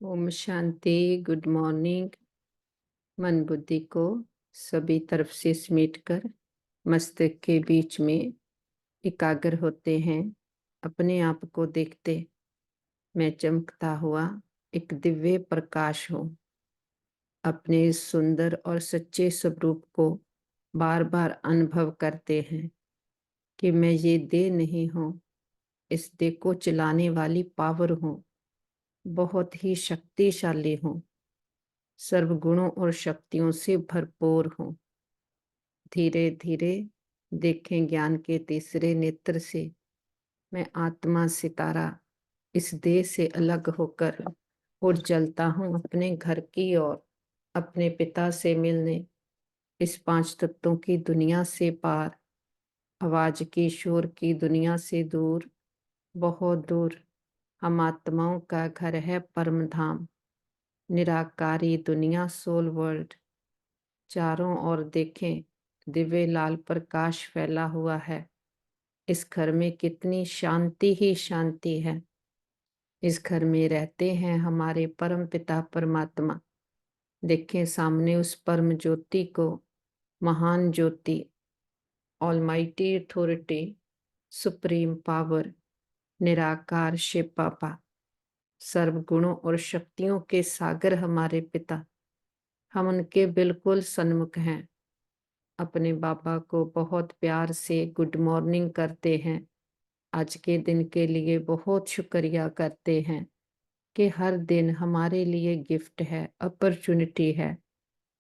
Om Shanti. Good morning. मन बुद्धि को सभी तरफ से समेटकर मस्तक के बीच में एकाग्र होते हैं। अपने आप को देखते मैं चमकता हुआ एक दिव्य प्रकाश हूँ। अपने इस सुंदर और सच्चे स्वरूप को बार बार अनुभव करते हैं कि मैं ये देह नहीं हूँ, इस देह को चलाने वाली पावर हूँ। बहुत ही शक्तिशाली हूँ, सर्वगुणों और शक्तियों से भरपूर हूँ। धीरे धीरे देखें ज्ञान के तीसरे नेत्र से, मैं आत्मा सितारा इस देह से अलग होकर उड़ चलता हूँ अपने घर की ओर, अपने पिता से मिलने, इस पांच तत्वों की दुनिया से पार, आवाज की शोर की दुनिया से दूर, बहुत दूर। हम आत्माओं का घर है परम धाम, निराकारी दुनिया सोल वर्ल्ड। चारों ओर देखें, दिव्य लाल प्रकाश फैला हुआ है। इस घर में कितनी शांति ही शांति है। इस घर में रहते हैं हमारे परम पिता परमात्मा। देखें सामने उस परम ज्योति को, महान ज्योति, ऑलमाइटी अथॉरिटी, सुप्रीम पावर, निराकार शिव बाबा, सर्व गुणों और शक्तियों के सागर हमारे पिता। हम उनके बिल्कुल सन्मुख हैं। अपने बाबा को बहुत प्यार से गुड मॉर्निंग करते हैं। आज के दिन के लिए बहुत शुक्रिया करते हैं कि हर दिन हमारे लिए गिफ्ट है, अपॉर्चुनिटी है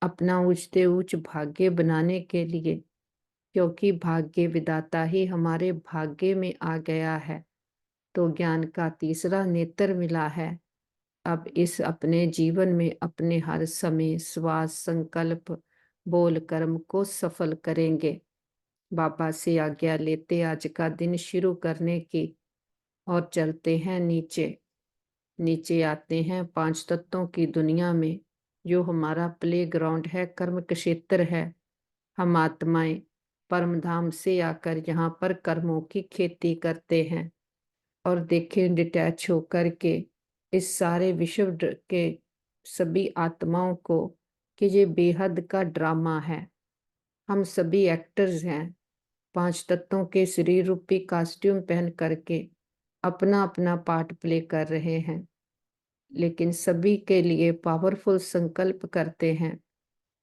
अपना ऊंचते ऊंच भाग्य बनाने के लिए, क्योंकि भाग्य विधाता ही हमारे भाग्य में आ गया है। तो ज्ञान का तीसरा नेत्र मिला है। अब इस अपने जीवन में अपने हर समय श्वास, संकल्प, बोल, कर्म को सफल करेंगे। बाबा से आज्ञा लेते आज का दिन शुरू करने की, और चलते हैं नीचे। नीचे आते हैं पांच तत्वों की दुनिया में, जो हमारा प्ले ग्राउंड है, कर्म क्षेत्र है। हम आत्माएं परम धाम से आकर यहाँ पर कर्मों की खेती करते हैं। और देखें डिटैच होकर के इस सारे विश्व के सभी आत्माओं को कि ये बेहद का ड्रामा है। हम सभी एक्टर्स हैं, पांच तत्वों के शरीर रूपी कॉस्ट्यूम पहन करके अपना अपना पार्ट प्ले कर रहे हैं, लेकिन सभी के लिए पावरफुल संकल्प करते हैं।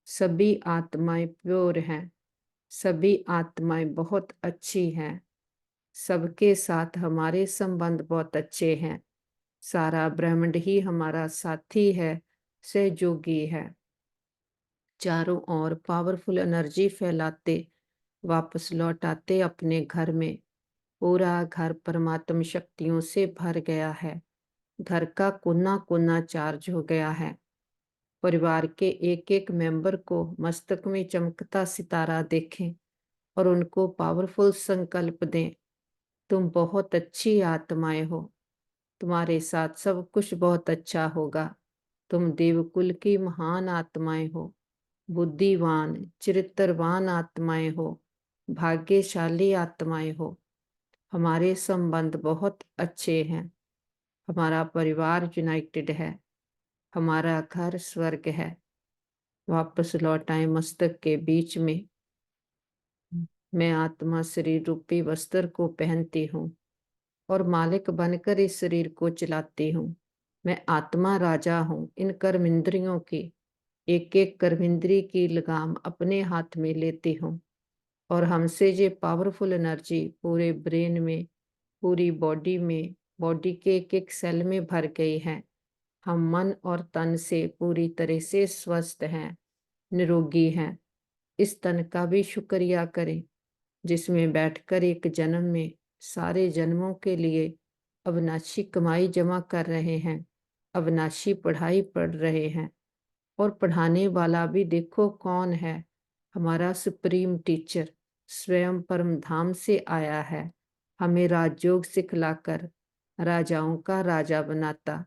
सभी आत्माएं प्योर हैं, सभी आत्माएं बहुत अच्छी हैं, सबके साथ हमारे संबंध बहुत अच्छे हैं। सारा ब्रह्मांड ही हमारा साथी है, सहयोगी है। चारों ओर पावरफुल एनर्जी फैलाते वापस लौट आते अपने घर में। पूरा घर परमात्म शक्तियों से भर गया है। घर का कोना कोना चार्ज हो गया है। परिवार के एक एक मेंबर को मस्तक में चमकता सितारा देखें और उनको पावरफुल संकल्प दें। तुम बहुत अच्छी आत्माएं हो, तुम्हारे साथ सब कुछ बहुत अच्छा होगा। तुम देवकुल की महान आत्माएं हो, बुद्धिवान चरित्रवान आत्माएं हो, भाग्यशाली आत्माएं हो। हमारे संबंध बहुत अच्छे हैं। हमारा परिवार यूनाइटेड है। हमारा घर स्वर्ग है। वापस लौट आए मस्तक के बीच में। मैं आत्मा शरीर रूपी वस्त्र को पहनती हूँ और मालिक बनकर इस शरीर को चलाती हूँ। मैं आत्मा राजा हूँ इन कर्मेंद्रियों की। एक एक कर्मेंद्री की लगाम अपने हाथ में लेती हूँ और हमसे ये पावरफुल एनर्जी पूरे ब्रेन में, पूरी बॉडी में, बॉडी के एक एक सेल में भर गई है। हम मन और तन से पूरी तरह से स्वस्थ हैं, निरोगी हैं। इस तन का भी शुक्रिया करें जिसमें बैठकर एक जन्म में सारे जन्मों के लिए अविनाशी कमाई जमा कर रहे हैं, अविनाशी पढ़ाई पढ़ रहे हैं। और पढ़ाने वाला भी देखो कौन है, हमारा सुप्रीम टीचर स्वयं परम धाम से आया है। हमें राजयोग सिखलाकर राजाओं का राजा बनाता।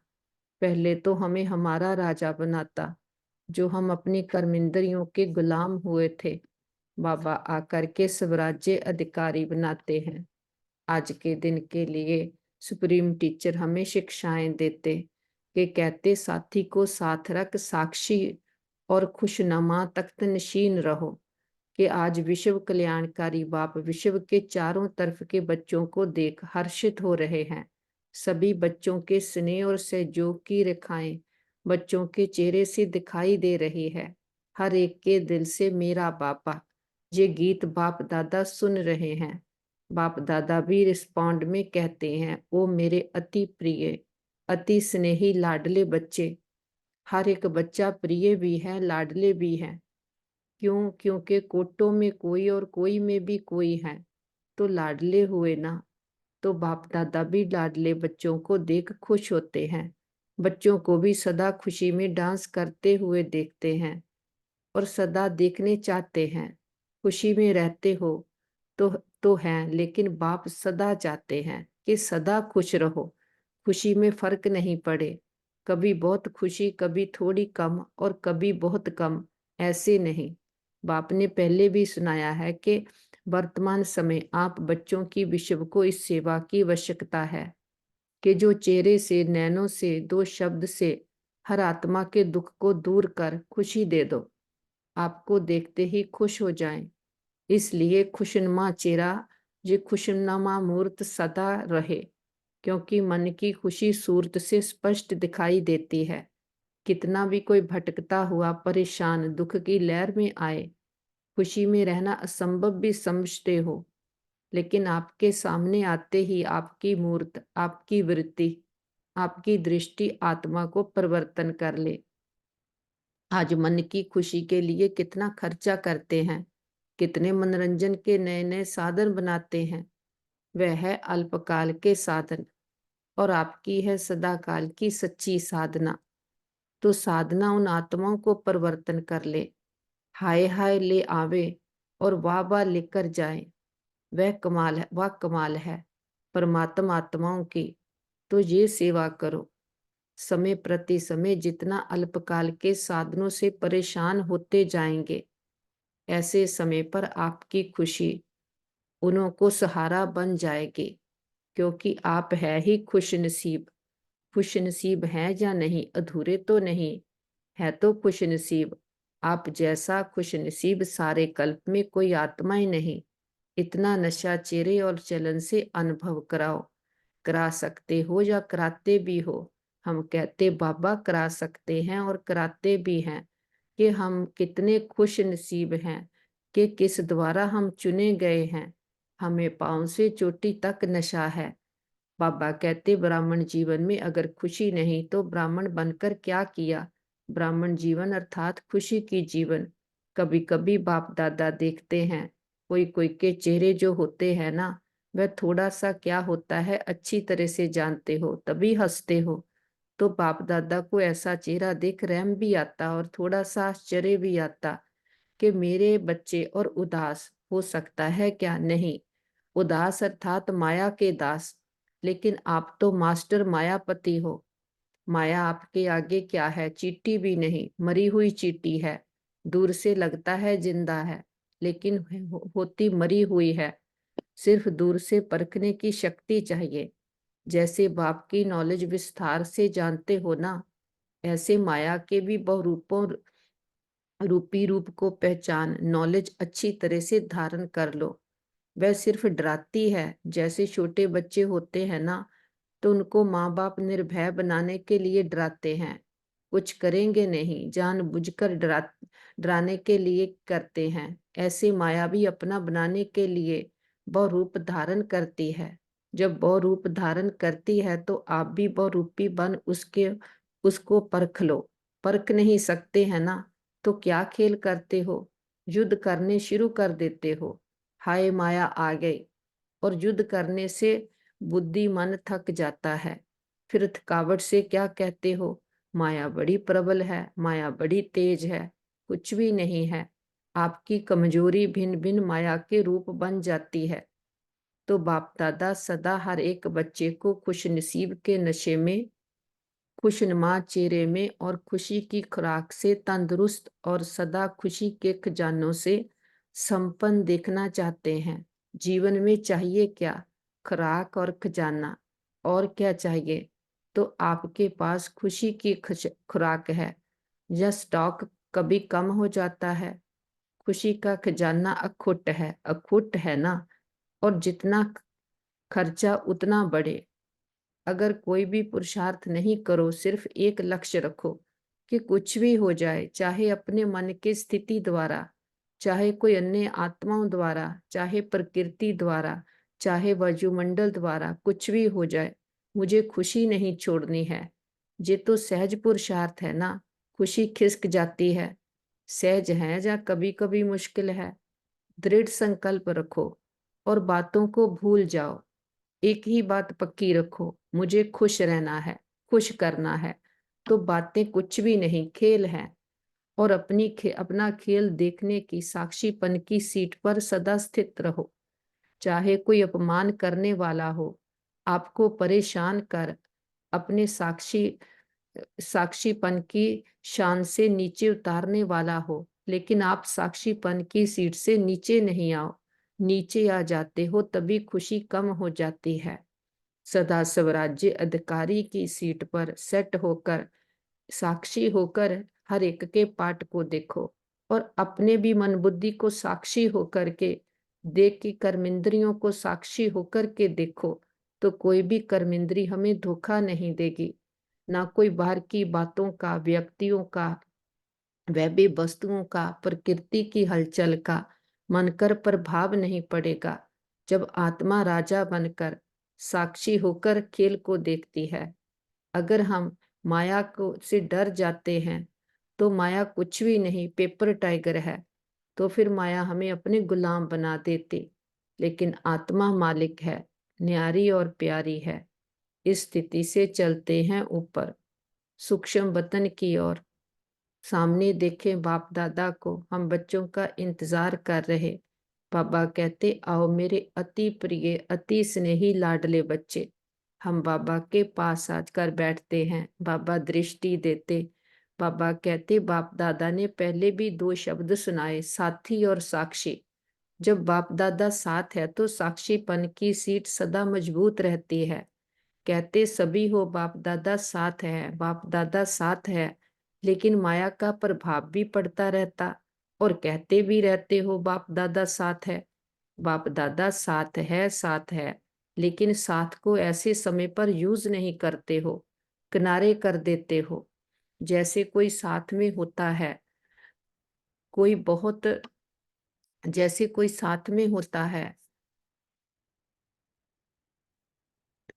पहले तो हमें हमारा राजा बनाता, जो हम अपनी कर्मेंद्रियों के गुलाम हुए थे। बाबा आकर के स्वराज्य अधिकारी बनाते हैं। आज के दिन के लिए सुप्रीम टीचर हमें शिक्षाएं देते, कि कहते साथी को साथ रख साक्षी और खुशनुमा तख्त नशीन रहो। कि आज विश्व कल्याणकारी बाप विश्व के चारों तरफ के बच्चों को देख हर्षित हो रहे हैं। सभी बच्चों के स्नेह और सहयोग की रेखाएं बच्चों के चेहरे से दिखाई दे रही है। हर एक के दिल से मेरा बापा, ये गीत बाप दादा सुन रहे हैं। बाप दादा भी रिस्पॉन्ड में कहते हैं, ओ मेरे अति प्रिय अति स्नेही लाडले बच्चे। हर एक बच्चा प्रिय भी है, लाडले भी है। क्यों? क्योंकि कोटों में कोई और कोई में भी कोई है, तो लाडले हुए ना। तो बाप दादा भी लाडले बच्चों को देख खुश होते हैं। बच्चों को भी सदा खुशी में डांस करते हुए देखते हैं और सदा देखने चाहते हैं। खुशी में रहते हो तो हैं, लेकिन बाप सदा चाहते हैं कि सदा खुश रहो। खुशी में फर्क नहीं पड़े, कभी बहुत खुशी, कभी थोड़ी कम और कभी बहुत कम, ऐसे नहीं। बाप ने पहले भी सुनाया है कि वर्तमान समय आप बच्चों की विश्व को इस सेवा की आवश्यकता है कि जो चेहरे से, नैनों से, दो शब्द से हर आत्मा के दुख को दूर कर खुशी दे दो। आपको देखते ही खुश हो जाएं। इसलिए खुशनुमा चेहरा, ये खुशनुमा मूर्त सदा रहे, क्योंकि मन की खुशी सूरत से स्पष्ट दिखाई देती है। कितना भी कोई भटकता हुआ परेशान दुख की लहर में आए, खुशी में रहना असंभव भी समझते हो, लेकिन आपके सामने आते ही आपकी मूर्त, आपकी वृत्ति, आपकी दृष्टि आत्मा को परिवर्तन कर ले। आज मन की खुशी के लिए कितना खर्चा करते हैं, कितने मनोरंजन के नए नए साधन बनाते हैं। वह है अल्पकाल के साधन और आपकी है सदाकाल की सच्ची साधना। तो साधना उन आत्माओं को परिवर्तन कर ले, हाय हाय ले आवे और वाह वाह लेकर जाए। वह कमाल है, वह कमाल है परमात्मा आत्माओं की। तो ये सेवा करो। समय प्रति समय जितना अल्पकाल के साधनों से परेशान होते जाएंगे, ऐसे समय पर आपकी खुशी उन्हों को सहारा बन जाएगी, क्योंकि आप है ही खुश नसीब। खुश नसीब हैं या नहीं, अधूरे तो नहीं, है तो खुश नसीब। आप जैसा खुश नसीब सारे कल्प में कोई आत्मा ही नहीं। इतना नशा चेहरे और चलन से अनुभव कराओ। करा सकते हो या कराते भी हो। हम कहते बाबा करा सकते हैं और कराते भी हैं कि हम कितने खुश नसीब हैं कि किस द्वारा हम चुने गए हैं। हमें पांव से चोटी तक नशा है। बाबा कहते ब्राह्मण जीवन में अगर खुशी नहीं तो ब्राह्मण बनकर क्या किया। ब्राह्मण जीवन अर्थात खुशी की जीवन। कभी कभी बाप दादा देखते हैं, कोई कोई के चेहरे जो होते हैं ना, वह थोड़ा सा क्या होता है अच्छी तरह से जानते हो तभी हंसते हो। तो बाप दादा को ऐसा चेहरा देख रहम भी आता और थोड़ा सा आश्चर्य भी आता कि मेरे बच्चे और उदास हो सकता है क्या। नहीं, उदास अर्थात माया के दास, लेकिन आप तो मास्टर मायापति हो। माया आपके आगे क्या है, चींटी भी नहीं, मरी हुई चींटी है। दूर से लगता है जिंदा है, लेकिन होती मरी हुई है। सिर्फ दूर से परखने की शक्ति चाहिए। जैसे बाप की नॉलेज विस्तार से जानते हो ना, ऐसे माया के भी बहुरूपों रूपी रूप को पहचान नॉलेज अच्छी तरह से धारण कर लो। वह सिर्फ डराती है। जैसे छोटे बच्चे होते हैं ना, तो उनको माँ बाप निर्भय बनाने के लिए डराते हैं, कुछ करेंगे नहीं, जानबूझकर डराने के लिए करते हैं। ऐसे माया भी अपना बनाने के लिए बहुरूप धारण करती है। जब बहुरूप धारण करती है तो आप भी बहुरूपी बन उसको परख लो। परख नहीं सकते हैं ना, तो क्या खेल करते हो, युद्ध करने शुरू कर देते हो। हाय माया आ गई, और युद्ध करने से बुद्धि मन थक जाता है। फिर थकावट से क्या कहते हो, माया बड़ी प्रबल है, माया बड़ी तेज है। कुछ भी नहीं है, आपकी कमजोरी भिन्न भिन्न माया के रूप बन जाती है। तो बाप दादा सदा हर एक बच्चे को खुश नसीब के नशे में, खुशनुमा चेहरे में और खुशी की खुराक से तंदुरुस्त और सदा खुशी के खजानों से संपन्न देखना चाहते हैं। जीवन में चाहिए क्या, खुराक और खजाना, और क्या चाहिए। तो आपके पास खुशी की खुराक है। यह स्टॉक कभी कम हो जाता है। खुशी का खजाना अखुट है ना। और जितना खर्चा उतना बढ़े। अगर कोई भी पुरुषार्थ नहीं करो, सिर्फ एक लक्ष्य रखो कि कुछ भी हो जाए, चाहे अपने मन की स्थिति द्वारा, चाहे कोई अन्य आत्माओं द्वारा, चाहे प्रकृति द्वारा, चाहे वायुमंडल द्वारा, कुछ भी हो जाए, मुझे खुशी नहीं छोड़नी है। ये तो सहज पुरुषार्थ है ना। खुशी खिसक जाती है। सहज है या कभी कभी मुश्किल है। दृढ़ संकल्प रखो और बातों को भूल जाओ। एक ही बात पक्की रखो, मुझे खुश रहना है, खुश करना है। तो बातें कुछ भी नहीं, खेल है। और अपना खेल देखने की साक्षीपन की सीट पर सदा स्थित रहो। चाहे कोई अपमान करने वाला हो, आपको परेशान कर अपने साक्षीपन की शान से नीचे उतारने वाला हो, लेकिन आप साक्षीपन की सीट से नीचे नहीं आओ। नीचे आ जाते हो तभी खुशी कम हो जाती है। सदा स्वराज्य अधिकारी की सीट पर सेट होकर, साक्षी होकर हर एक के पाठ को देखो। और अपने भी मन बुद्धि को साक्षी होकर के देख के कर्मेंद्रियों को साक्षी होकर के देखो। तो कोई भी कर्मेंद्री हमें धोखा नहीं देगी। ना कोई बाहर की बातों का, व्यक्तियों का, वह भी वस्तुओं का, प्रकृति की हलचल का मन कर प्रभाव नहीं पड़ेगा। जब आत्मा राजा बनकर साक्षी होकर खेल को देखती है। अगर हम माया को से डर जाते हैं तो माया कुछ भी नहीं, पेपर टाइगर है। तो फिर माया हमें अपने गुलाम बना देती। लेकिन आत्मा मालिक है, न्यारी और प्यारी है। इस स्थिति से चलते हैं ऊपर, सूक्ष्म वतन की ओर। सामने देखे बाप दादा को, हम बच्चों का इंतजार कर रहे। बाबा कहते, आओ मेरे अति प्रिय अति स्नेही लाडले बच्चे। हम बाबा के पास आकर बैठते हैं। बाबा दृष्टि देते। बाबा कहते, बाप दादा ने पहले भी दो शब्द सुनाए, साथी और साक्षी। जब बाप दादा साथ है तो साक्षीपन की सीट सदा मजबूत रहती है। कहते सभी हो, बाप दादा साथ है, बाप दादा साथ है। लेकिन माया का प्रभाव भी पड़ता रहता। और कहते भी रहते हो बाप दादा साथ है। बाप दादा साथ है। लेकिन साथ को ऐसे समय पर यूज नहीं करते हो, किनारे कर देते हो। जैसे कोई साथ में होता है, कोई बहुत, जैसे कोई साथ में होता है,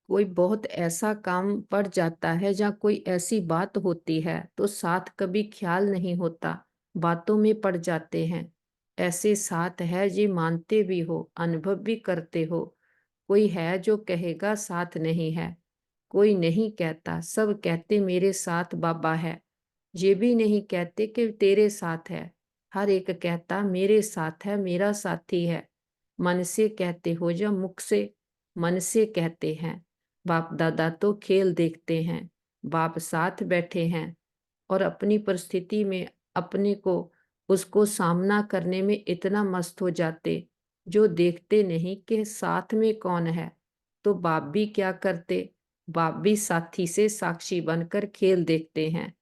कोई बहुत ऐसा काम पड़ जाता है जहाँ कोई ऐसी बात होती है तो साथ कभी ख्याल नहीं होता, बातों में पड़ जाते हैं। ऐसे साथ है जी, मानते भी हो, अनुभव भी करते हो। कोई है जो कहेगा साथ नहीं है, कोई नहीं कहता, सब कहते मेरे साथ बाबा है। ये भी नहीं कहते कि तेरे साथ है। हर एक कहता मेरे साथ है, मेरा साथी है। मन से कहते हो या मुख से, मन से कहते हैं। बाप दादा तो खेल देखते हैं। बाप साथ बैठे हैं और अपनी परिस्थिति में अपने को, उसको सामना करने में इतना मस्त हो जाते, जो देखते नहीं कि साथ में कौन है। तो बाप भी क्या करते, बाप भी साथी से साक्षी बनकर खेल देखते हैं।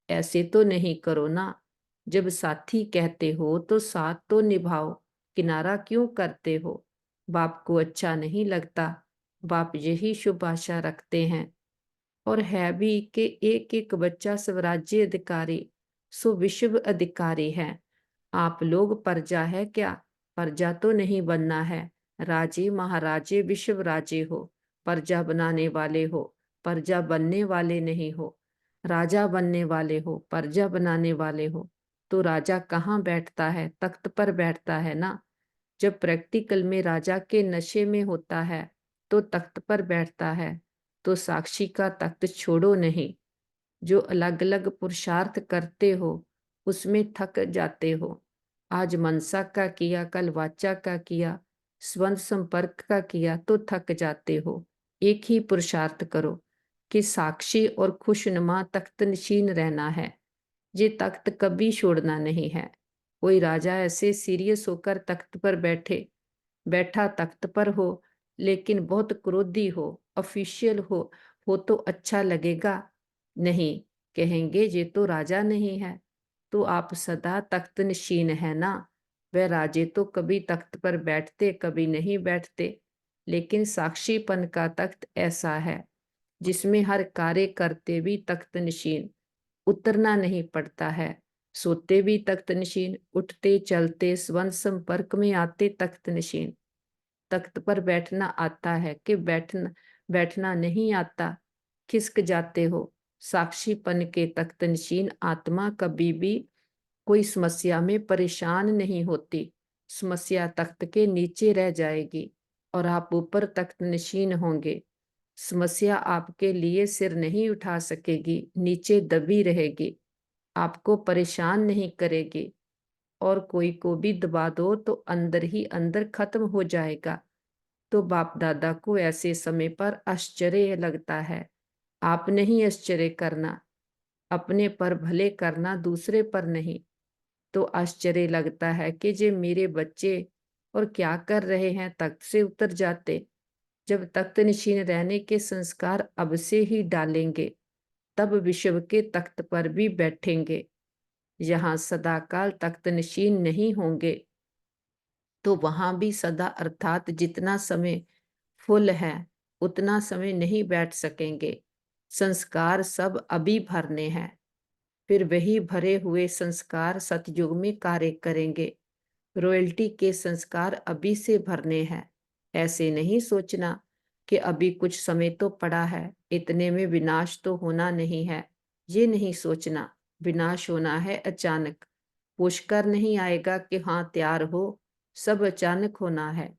ऐसे तो नहीं करो ना। जब साथी कहते हो तो साथ तो निभाओ, किनारा क्यों करते हो। बाप को अच्छा नहीं लगता। बाप यही शुभ आशा रखते हैं। और है भी कि एक एक बच्चा स्वराज्य अधिकारी, सो विश्व अधिकारी है। आप लोग प्रजा है क्या। प्रजा तो नहीं बनना है। राजे महाराजे विश्व राजे हो। प्रजा बनाने वाले हो, प्रजा बनने वाले नहीं हो। राजा बनने वाले हो, प्रजा बनाने वाले हो। तो राजा कहाँ बैठता है, तख्त पर बैठता है ना। जब प्रैक्टिकल में राजा के नशे में होता है तो तख्त पर बैठता है। तो साक्षी का तख्त छोड़ो नहीं। जो अलग अलग पुरुषार्थ करते हो उसमें थक जाते हो। आज मनसा का किया, कल वाचा का किया, स्वस्थ संपर्क का किया तो थक जाते हो। एक ही पुरुषार्थ करो कि साक्षी और खुशनुमा तख्त नशीन रहना है। ये तख्त कभी छोड़ना नहीं है। कोई राजा ऐसे सीरियस होकर तख्त पर बैठा तख्त पर हो, लेकिन बहुत क्रोधी हो, ऑफिशियल हो, हो तो अच्छा लगेगा। नहीं, कहेंगे ये तो राजा नहीं है। तो आप सदा तख्त नशीन है ना। वह राजे तो कभी तख्त पर बैठते कभी नहीं बैठते, लेकिन साक्षीपन का तख्त ऐसा है जिसमें हर कार्य करते भी तख्त नशीन, उतरना नहीं पड़ता है। सोते भी तख्त नशीन, उठते चलते स्वन संपर्क में आते तख्त नशीन। तख्त पर बैठना आता है कि बैठना बैठना नहीं आता, खिसक जाते हो। साक्षीपन के तख्त नशीन आत्मा कभी भी कोई समस्या में परेशान नहीं होती। समस्या तख्त के नीचे रह जाएगी और आप ऊपर तख्त नशीन होंगे। समस्या आपके लिए सिर नहीं उठा सकेगी, नीचे दबी रहेगी, आपको परेशान नहीं करेगी। और कोई को भी दबा दो तो अंदर ही अंदर खत्म हो जाएगा। तो बाप दादा को ऐसे समय पर आश्चर्य लगता है। आप नहीं आश्चर्य करना, अपने पर भले करना, दूसरे पर नहीं। तो आश्चर्य लगता है कि जे मेरे बच्चे और क्या कर रहे हैं, तख्त से उतर जाते। जब तख्त नशीन रहने के संस्कार अब से ही डालेंगे, तब विश्व के तख्त पर भी बैठेंगे। यहाँ सदाकाल तख्त नशीन नहीं होंगे तो वहां भी सदा अर्थात जितना समय फुल है उतना समय नहीं बैठ सकेंगे। संस्कार सब अभी भरने हैं, फिर वही भरे हुए संस्कार सतयुग में कार्य करेंगे। रॉयल्टी के संस्कार अभी से भरने हैं। ऐसे नहीं सोचना कि अभी कुछ समय तो पड़ा है, इतने में विनाश तो होना नहीं है। ये नहीं सोचना, विनाश होना है अचानक। पुष्कर नहीं आएगा कि हाँ तैयार हो, सब अचानक होना है।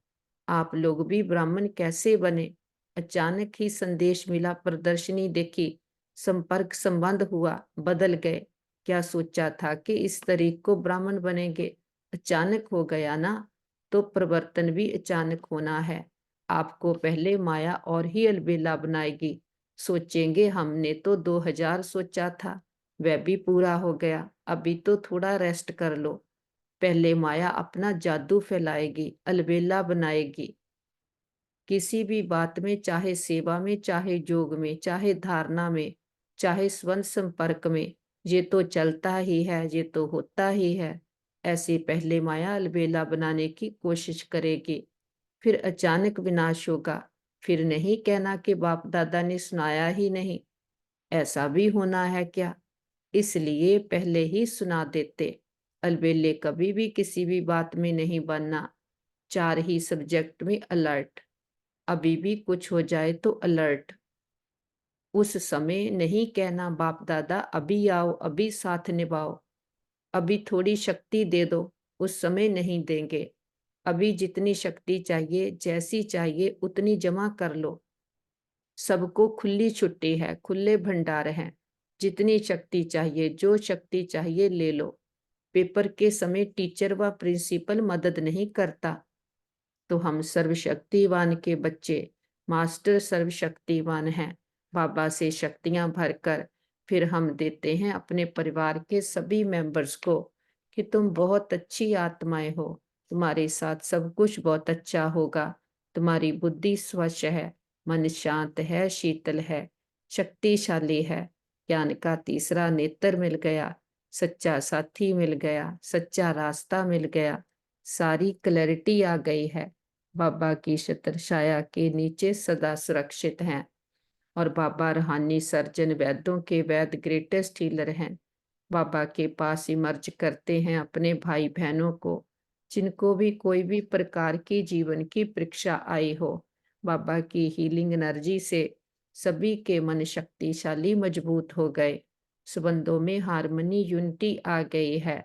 आप लोग भी ब्राह्मण कैसे बने? अचानक ही संदेश मिला, प्रदर्शनी देखी, संपर्क संबंध हुआ, बदल गए। क्या सोचा था कि इस तारीख को ब्राह्मण बनेंगे? अचानक हो गया ना। तो परिवर्तन भी अचानक होना है। आपको पहले माया और ही अलबेला बनाएगी। सोचेंगे हमने तो 2000 सोचा था, वह भी पूरा हो गया, अभी तो थोड़ा रेस्ट कर लो। पहले माया अपना जादू फैलाएगी, अलबेला बनाएगी। किसी भी बात में, चाहे सेवा में, चाहे जोग में, चाहे धारणा में, चाहे स्वन संपर्क में, ये तो चलता ही है, ये तो होता ही है। ऐसे पहले माया अलबेला बनाने की कोशिश करेगी, फिर अचानक विनाश होगा। फिर नहीं कहना कि बाप दादा ने सुनाया ही नहीं। ऐसा भी होना है क्या? इसलिए पहले ही सुना देते। अलबेले कभी भी किसी भी बात में नहीं बनना। चार ही सब्जेक्ट में अलर्ट। अभी भी कुछ हो जाए तो अलर्ट। उस समय नहीं कहना बाप दादा अभी आओ, अभी साथ निभाओ, अभी थोड़ी शक्ति दे दो। उस समय नहीं देंगे। अभी जितनी शक्ति चाहिए, जैसी चाहिए उतनी जमा कर लो। सबको खुली छुट्टी है, खुले भंडार हैं। जितनी शक्ति चाहिए, जो शक्ति चाहिए ले लो। पेपर के समय टीचर व प्रिंसिपल मदद नहीं करता। तो हम सर्वशक्तिवान के बच्चे, मास्टर सर्वशक्तिवान हैं। बाबा से शक्तियां भरकर फिर हम देते हैं अपने परिवार के सभी मेंबर्स को कि तुम बहुत अच्छी आत्माएं हो, तुम्हारे साथ सब कुछ बहुत अच्छा होगा। तुम्हारी बुद्धि स्वच्छ है, मन शांत है, शीतल है, शक्तिशाली है। ज्ञान का तीसरा नेत्र मिल गया, सच्चा साथी मिल गया, सच्चा रास्ता मिल गया, सारी क्लैरिटी आ गई है। बाबा की छत्र छाया के नीचे सदा सुरक्षित हैं। और बाबा रूहानी सर्जन, वैद्यों के वैद, ग्रेटेस्ट हीलर हैं। बाबा के पास इमर्ज करते हैं अपने भाई बहनों को, जिनको भी कोई भी प्रकार की जीवन की परीक्षा आई हो। बाबा की हीलिंग एनर्जी से सभी के मन शक्तिशाली मजबूत हो गए। संबंधों में हार्मनी, यूनिटी आ गई है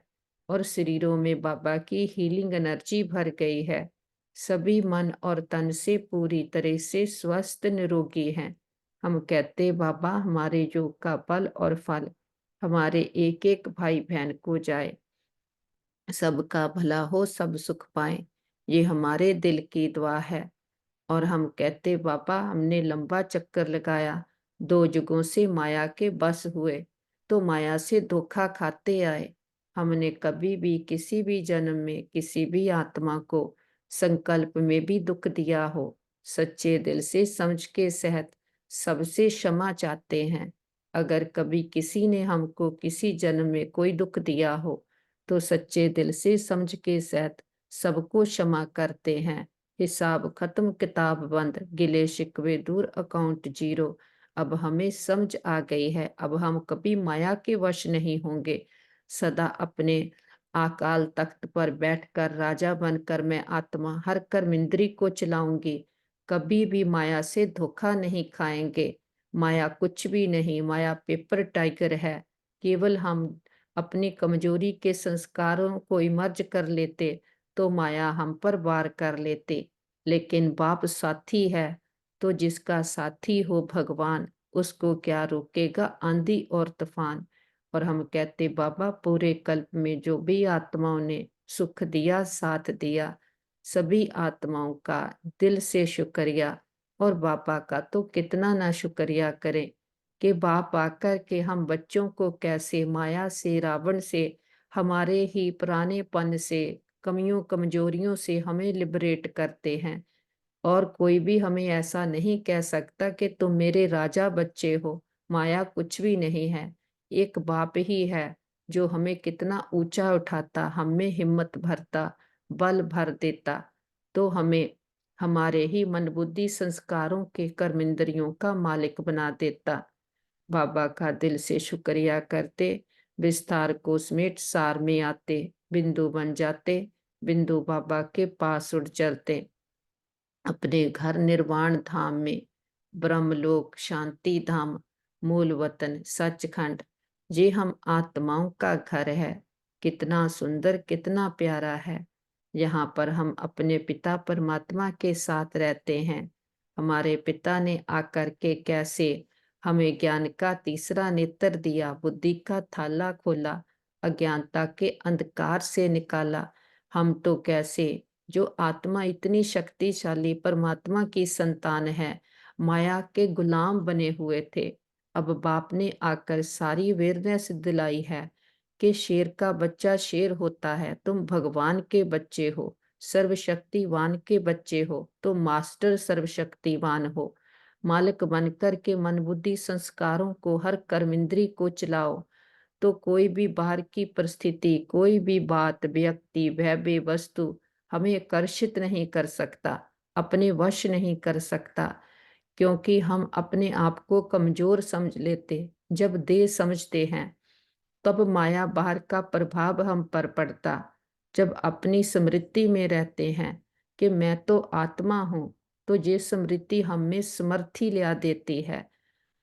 और शरीरों में बाबा की हीलिंग एनर्जी भर गई है। सभी मन और तन से पूरी तरह से स्वस्थ निरोगी हैं। हम कहते बाबा हमारे योग का बल और फल हमारे एक एक भाई बहन को जाए, सबका भला हो, सब सुख पाए। ये हमारे दिल की दुआ है। और हम कहते बाबा हमने लंबा चक्कर लगाया, 2 युगों से माया के बस हुए, तो माया से धोखा खाते आए। हमने कभी भी किसी भी जन्म में किसी भी आत्मा को संकल्प में भी दुख दिया हो, सच्चे दिल से समझ के सहित सबसे क्षमा चाहते हैं। अगर कभी किसी ने हमको किसी जन्म में कोई दुख दिया हो, तो सच्चे दिल से समझ के सहित सबको क्षमा करते हैं। हिसाब खत्म, किताब बंद, गिले शिकवे दूर, अकाउंट जीरो। अब हमें समझ आ गई है, अब हम कभी माया के वश नहीं होंगे। सदा अपने अकाल तख्त पर बैठकर राजा बनकर मैं आत्मा हर कर्म इंद्री को चलाऊंगी। कभी भी माया से धोखा नहीं खाएंगे। माया कुछ भी नहीं, माया पेपर टाइगर है। केवल हम अपनी कमजोरी के संस्कारों को इमर्ज कर लेते तो माया हम पर वार कर लेते। लेकिन बाप साथी है, तो जिसका साथी हो भगवान, उसको क्या रोकेगा आंधी और तूफान। और हम कहते बाबा, पूरे कल्प में जो भी आत्माओं ने सुख दिया, साथ दिया, सभी आत्माओं का दिल से शुक्रिया। और बाबा का तो कितना ना शुक्रिया करें कि बाप आकर के हम बच्चों को कैसे माया से, रावण से, हमारे ही पुरानेपन से, कमियों कमजोरियों से हमें लिबरेट करते हैं। और कोई भी हमें ऐसा नहीं कह सकता कि तुम मेरे राजा बच्चे हो। माया कुछ भी नहीं है, एक बाप ही है जो हमें कितना ऊंचा उठाता, हमें हिम्मत भरता, बल भर देता, तो हमें हमारे ही मन बुद्धि संस्कारों के कर्मेंद्रियों का मालिक बना देता। बाबा का दिल से शुक्रिया करते, विस्तार को समेट सार में आते, बिंदु बन जाते, बिंदु बाबा के पास उड़ चलते। अपने घर निर्वाण धाम में, ब्रह्मलोक शांति धाम, मूल वतन सचखंड, ये हम आत्माओं का घर है। कितना सुंदर, कितना प्यारा है। यहाँ पर हम अपने पिता परमात्मा के साथ रहते हैं। हमारे पिता ने आकर के कैसे हमें ज्ञान का तीसरा नेत्र दिया, बुद्धि का थाला खोला, अज्ञानता के अंधकार से निकाला। हम तो कैसे, जो आत्मा इतनी शक्तिशाली परमात्मा की संतान है, माया के गुलाम बने हुए थे, अब बाप ने आकर सारी अवेयरनेस दिलाई है कि शेर का बच्चा शेर होता है, तुम भगवान के बच्चे हो, सर्वशक्तिवान के बच्चे हो, तो मास्टर सर्वशक्तिवान हो। मालिक बनकर के मन बुद्धि संस्कारों को, हर कर्मेंद्री को चलाओ, तो कोई भी बाहर की परिस्थिति, कोई भी बात, व्यक्ति, भय, वस्तु हमें आकर्षित नहीं कर सकता, अपने वश नहीं कर सकता। क्योंकि हम अपने आप को कमजोर समझ लेते। जब देह समझते हैं, तब माया बाहर का प्रभाव हम पर पड़ता। जब अपनी स्मृति में रहते हैं कि मैं तो आत्मा हूं, तो ये स्मृति हमें समर्थी लिया देती है।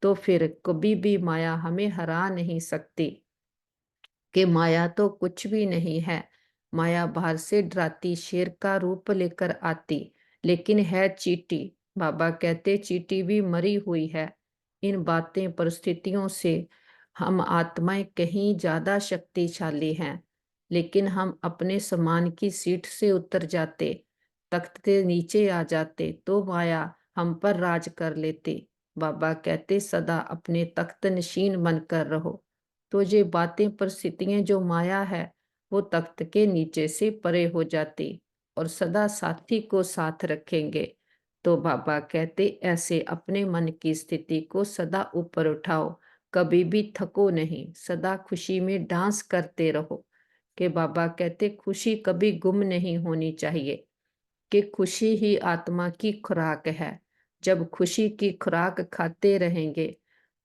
तो फिर कभी भी माया हमें हरा नहीं सकती, कि माया तो कुछ भी नहीं है। माया बाहर से डराती, शेर का रूप लेकर आती, लेकिन है चींटी। बाबा कहते चींटी भी मरी हुई है। इन बातें परिस्थितियों से हम आत्माएं कहीं ज्यादा शक्तिशाली हैं, लेकिन हम अपने समान की सीट से उतर जाते, तख्त से नीचे आ जाते, तो माया हम पर राज कर लेती। बाबा कहते सदा अपने तख्त नशीन बनकर रहो। तो ये बातें, परिस्थितियां, जो माया है, वो तख्त के नीचे से परे हो जाती और सदा साथी को साथ रखेंगे। तो बाबा कहते ऐसे अपने मन की स्थिति को सदा ऊपर उठाओ, कभी भी थको नहीं, सदा खुशी में डांस करते रहो। कि बाबा कहते खुशी कभी गुम नहीं होनी चाहिए, कि खुशी ही आत्मा की खुराक है। जब खुशी की खुराक खाते रहेंगे,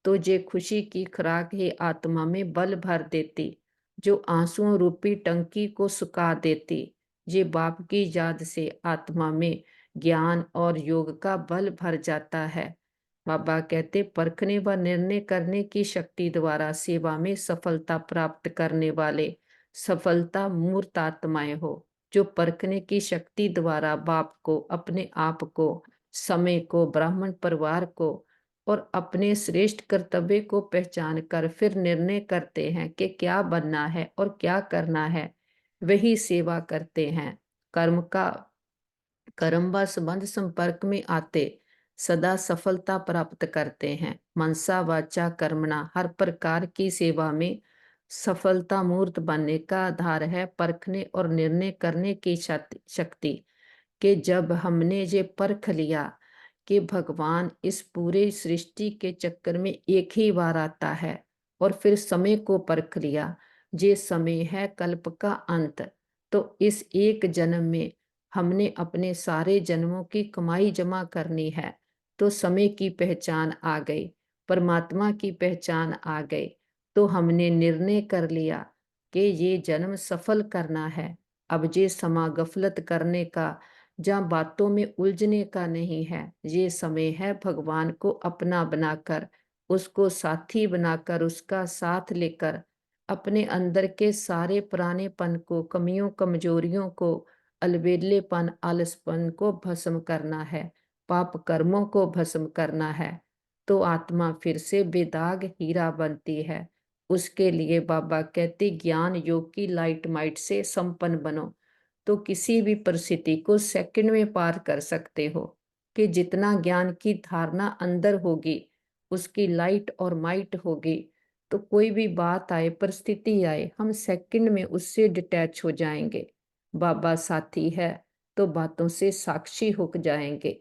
तो जे खुशी की खुराक ही आत्मा में बल भर देती, जो आंसुओं रूपी टंकी को सुखा देती। ये बाप की याद से आत्मा में ज्ञान और योग का बल भर जाता है। बाबा कहते परखने व निर्णय करने की शक्ति द्वारा सेवा में सफलता प्राप्त करने वाले सफलता मूर्त आत्माएं हो, जो परखने की शक्ति द्वारा बाप को, अपने आप को, समय को, ब्राह्मण परिवार को और अपने श्रेष्ठ कर्तव्य को पहचान कर फिर निर्णय करते हैं कि क्या बनना है और क्या करना है, वही सेवा करते हैं। कर्म व संबंध संपर्क में आते सदा सफलता प्राप्त करते हैं। मनसा वाचा कर्मणा, हर प्रकार की सेवा में सफलता मूर्त बनने का आधार है परखने और निर्णय करने की शक्ति। कि जब हमने ये परख लिया कि भगवान इस पूरे सृष्टि के चक्कर में एक ही बार आता है और फिर समय को परख लिया। ये समय है कल्प का अंत। तो इस एक जन्म में हमने अपने सारे जन्मों की कमाई जमा करनी है। तो समय की पहचान आ गई, परमात्मा की पहचान आ गई। तो हमने निर्णय कर लिया कि ये जन्म सफल करना है। अब ये समा गफलत करने का, जहाँ बातों में उलझने का नहीं है। ये समय है भगवान को अपना बनाकर, उसको साथी बनाकर, उसका साथ लेकर अपने अंदर के सारे पुरानेपन को, कमियों कमजोरियों को, अलबेलेपन आलसपन को भस्म करना है, पाप कर्मों को भस्म करना है। तो आत्मा फिर से बेदाग हीरा बनती है। उसके लिए बाबा कहते ज्ञान योग की लाइट माइट से संपन्न बनो। तो किसी भी परिस्थिति को सेकंड में पार कर सकते हो कि जितना ज्ञान की धारणा अंदर होगी, उसकी लाइट और माइट होगी, तो कोई भी बात आए, परिस्थिति आए, हम सेकंड में उससे डिटैच हो जाएंगे। बाबा साथी है तो बातों से साक्षी हो जाएंगे।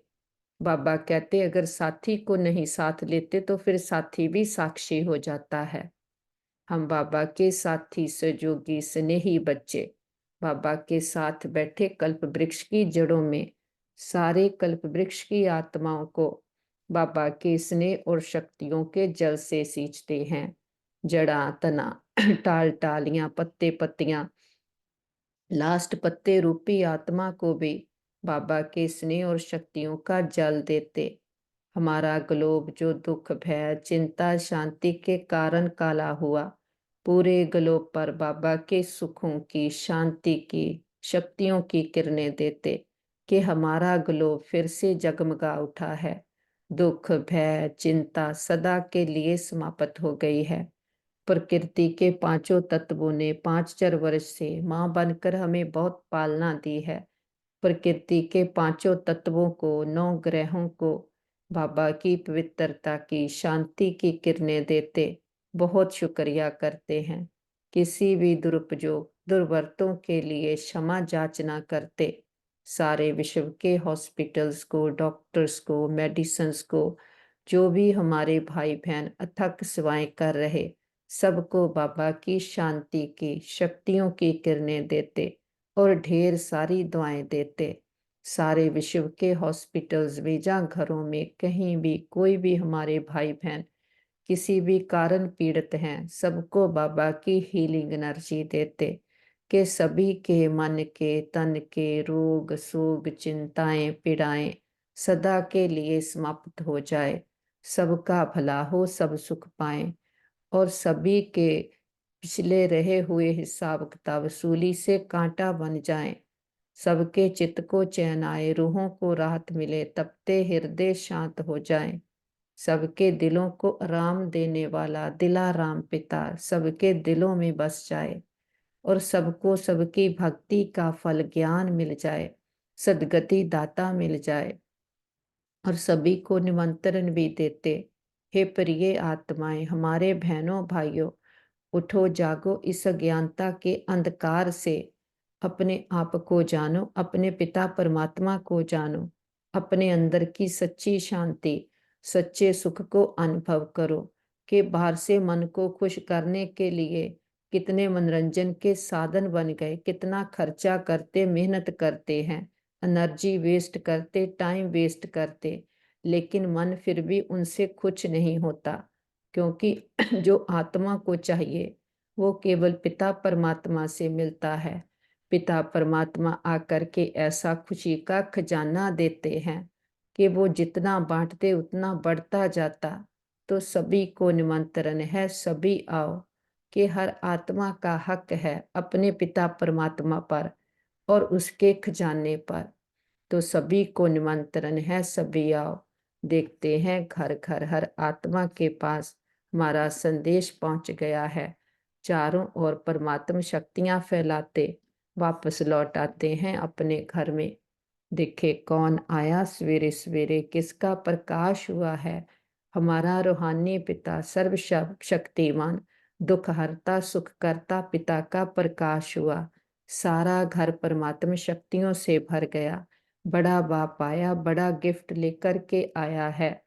बाबा कहते अगर साथी को नहीं साथ लेते तो फिर साथी भी साक्षी हो जाता है। हम बाबा के साथी सहयोगी स्नेही बच्चे, बाबा के साथ बैठे कल्प वृक्ष की जड़ों में, सारे कल्प वृक्ष की आत्माओं को बाबा के स्नेह और शक्तियों के जल से सींचते हैं। जड़ा तना टाल टालियां पत्ते पत्तियां, लास्ट पत्ते रूपी आत्मा को भी बाबा के स्नेह और शक्तियों का जल देते। हमारा ग्लोब जो दुख भय चिंता शांति के कारण काला हुआ, पूरे ग्लोब पर बाबा के सुखों की, शांति की, शक्तियों की किरणें देते कि हमारा ग्लोब फिर से जगमगा उठा है। दुख भय चिंता सदा के लिए समाप्त हो गई है। प्रकृति के पांचों तत्वों ने 5,000 वर्ष से मां बनकर हमें बहुत पालना दी है। प्रकृति के पांचों तत्वों को, 9 ग्रहों को बाबा की पवित्रता की, शांति की किरणें देते बहुत शुक्रिया करते हैं। किसी भी दुरुपयोग दुर्वर्तों के लिए क्षमा जाचना करते। सारे विश्व के हॉस्पिटल्स को, डॉक्टर्स को, मेडिसिन्स को, जो भी हमारे भाई बहन अथक सेवाएं कर रहे, सबको बाबा की शांति की, शक्तियों की किरणें देते और ढेर सारी दुआएं देते। सारे विश्व के हॉस्पिटल्स में, जहाँ घरों में, कहीं भी कोई भी हमारे भाई बहन किसी भी कारण पीड़ित हैं, सबको बाबा की हीलिंग एनर्जी देते कि सभी के मन के तन के रोग शोक चिंताएं पीड़ाएं सदा के लिए समाप्त हो जाए, सबका भला हो, सब सुख पाएं और सभी के पिछले रहे हुए हिसाब किताब वसूली से कांटा बन जाएं। सबके चित्त को चैन आए, रूहों को राहत मिले, तपते हृदय शांत हो जाएं। सबके दिलों को आराम देने वाला दिलाराम पिता सबके दिलों में बस जाए और सबको सबकी भक्ति का फल ज्ञान मिल जाए, सदगति दाता मिल जाए। और सभी को निमंत्रण भी देते, हे प्रिय आत्माएं, हमारे बहनों भाइयों, उठो जागो, इस अज्ञानता के अंधकार से अपने आप को जानो, अपने पिता परमात्मा को जानो, अपने अंदर की सच्ची शांति, सच्चे सुख को अनुभव करो कि बाहर से मन को खुश करने के लिए कितने मनोरंजन के साधन बन गए, कितना खर्चा करते, मेहनत करते हैं, एनर्जी वेस्ट करते, टाइम वेस्ट करते, लेकिन मन फिर भी उनसे खुश नहीं होता। क्योंकि जो आत्मा को चाहिए वो केवल पिता परमात्मा से मिलता है। पिता परमात्मा आकर के ऐसा खुशी का खजाना देते हैं कि वो जितना बांटते उतना बढ़ता जाता। तो सभी को निमंत्रण है, सभी आओ कि हर आत्मा का हक है अपने पिता परमात्मा पर और उसके खजाने पर। तो सभी को निमंत्रण है, सभी आओ। देखते हैं घर घर हर आत्मा के पास हमारा संदेश पहुंच गया है। चारों ओर परमात्मा शक्तियां फैलाते वापस लौट आते हैं अपने घर में। देखे कौन आया सवेरे सवेरे, किसका प्रकाश हुआ है। हमारा रूहानी पिता सर्व शक्तिमान दुख हरता सुख करता पिता का प्रकाश हुआ। सारा घर परमात्मा शक्तियों से भर गया। बड़ा बाप आया, बड़ा गिफ्ट लेकर के आया है,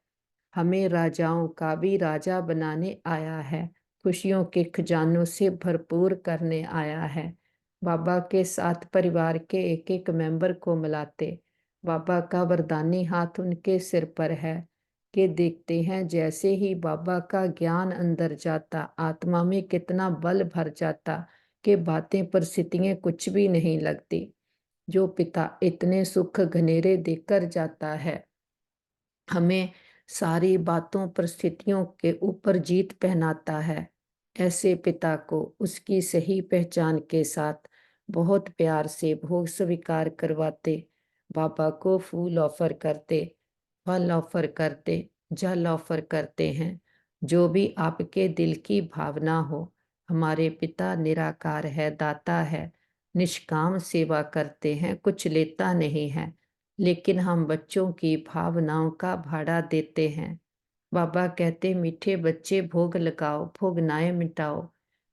हमें राजाओं का भी राजा बनाने आया है, खुशियों के खजानों से भरपूर करने आया है। बाबा के साथ परिवार के एक एक मेंबर को मिलाते, बाबा का वरदानी हाथ उनके सिर पर है कि देखते हैं जैसे ही बाबा का ज्ञान अंदर जाता, आत्मा में कितना बल भर जाता कि बातें परिस्थितियां कुछ भी नहीं लगती। जो पिता इतने सुख घनेरे देकर जाता है, हमें सारी बातों परिस्थितियों के ऊपर जीत पहनाता है, ऐसे पिता को उसकी सही पहचान के साथ बहुत प्यार से भोग स्वीकार करवाते, बाबा को फूल ऑफर करते, फल ऑफर करते, जल ऑफर करते हैं। जो भी आपके दिल की भावना हो, हमारे पिता निराकार है, दाता है, निष्काम सेवा करते हैं, कुछ लेता नहीं है, लेकिन हम बच्चों की भावनाओं का भाड़ा देते हैं। बाबा कहते मीठे बच्चे भोग लगाओ, भोगनाएं मिटाओ।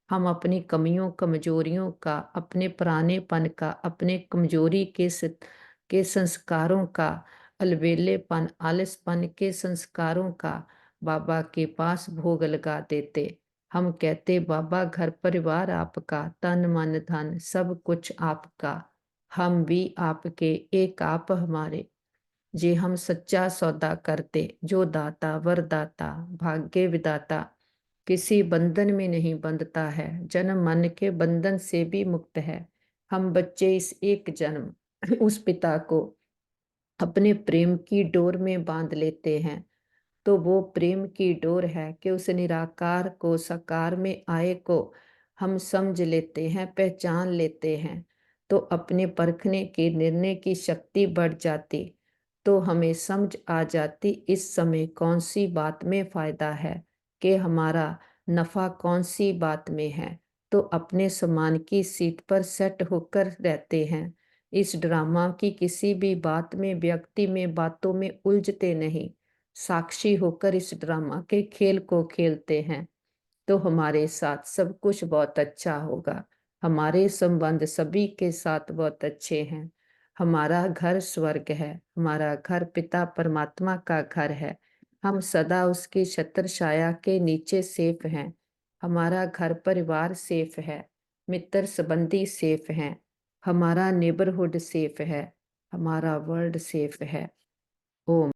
हम अपनी कमियों कमजोरियों का, अपने पुरानेपन का, अपने कमजोरी के संस्कारों का, अलबेलेपन आलसपन के संस्कारों का बाबा के पास भोग लगा देते। हम कहते बाबा घर परिवार आपका, तन मन धन सब कुछ आपका, हम भी आपके, एक आप हमारे। जे हम सच्चा सौदा करते, जो दाता वरदाता भाग्य विदाता किसी बंधन में नहीं बंधता है, जन्म मन के बंधन से भी मुक्त है। हम बच्चे इस एक जन्म उस पिता को अपने प्रेम की डोर में बांध लेते हैं, तो वो प्रेम की डोर है कि उस निराकार को, साकार में आए को हम समझ लेते हैं, पहचान लेते हैं, तो अपने परखने की निर्णय की शक्ति बढ़ जाती, तो हमें समझ आ जाती इस समय कौन सी बात में फायदा है, कि हमारा नफा कौन सी बात में है, तो अपने समान की सीट पर सेट होकर रहते हैं। इस ड्रामा की किसी भी बात में, व्यक्ति में, बातों में उलझते नहीं, साक्षी होकर इस ड्रामा के खेल को खेलते हैं, तो हमारे साथ सब कुछ बहुत अच्छा होगा। हमारे संबंध सभी के साथ बहुत अच्छे हैं। हमारा घर स्वर्ग है, हमारा घर पिता परमात्मा का घर है, हम सदा उसकी छत्र छाया के नीचे सेफ हैं। हमारा घर परिवार सेफ है, मित्र संबंधी सेफ हैं, हमारा नेबरहुड सेफ है, हमारा वर्ल्ड सेफ है। ओम।